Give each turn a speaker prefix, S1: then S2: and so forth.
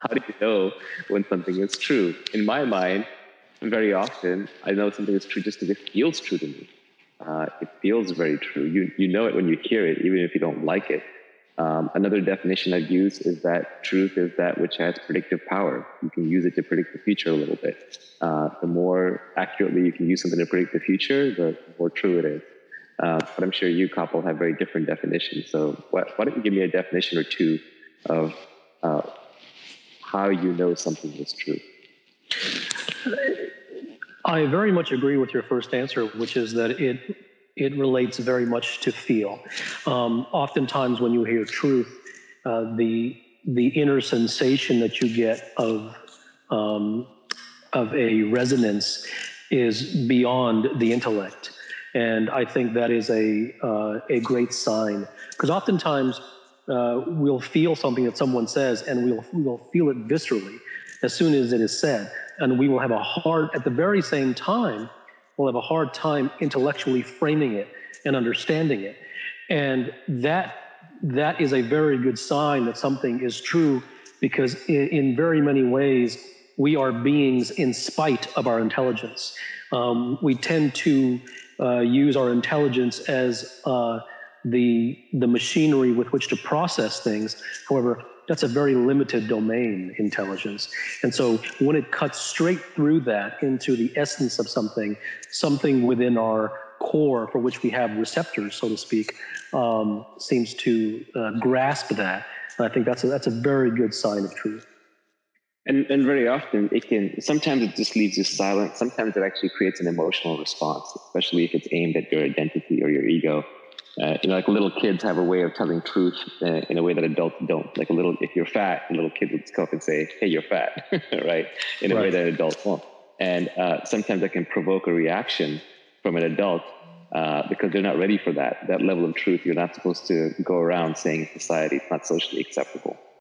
S1: How do you know when something is true? In my mind, very often, I know something is true just because it feels true to me. It feels very true. You know it when you hear it, even if you don't like it. Another definition I've used is that truth is that which has predictive power. You can use it to predict the future a little bit. The more accurately you can use something to predict the future, the more true it is. But I'm sure you, Kapil, have very different definitions. So why don't you give me a definition or two of how you know something is true?
S2: I very much agree with your first answer, which is that it relates very much to feel. Oftentimes when you hear truth, the inner sensation that you get of a resonance is beyond the intellect. And I think that is a great sign, because oftentimes we'll feel something that someone says, and we'll feel it viscerally as soon as it is said, and we will have at the very same time, we'll have a hard time intellectually framing it and understanding it. And that is a very good sign that something is true, because in very many ways, we are beings in spite of our intelligence. We tend to use our intelligence as the machinery with which to process things. However, that's a very limited domain, intelligence. And so when it cuts straight through that into the essence of something within our core for which we have receptors, so to speak, seems to grasp that. And I think that's a very good sign of truth.
S1: And very often sometimes it just leaves you silent. Sometimes it actually creates an emotional response, especially if it's aimed at your identity or your ego. Like little kids have a way of telling truth in a way that adults don't. Like if you're fat, a little kid would come up and say, "Hey, you're fat," right? In a way that adults won't. And sometimes that can provoke a reaction from an adult because they're not ready for that level of truth. You're not supposed to go around saying in society it's not socially acceptable.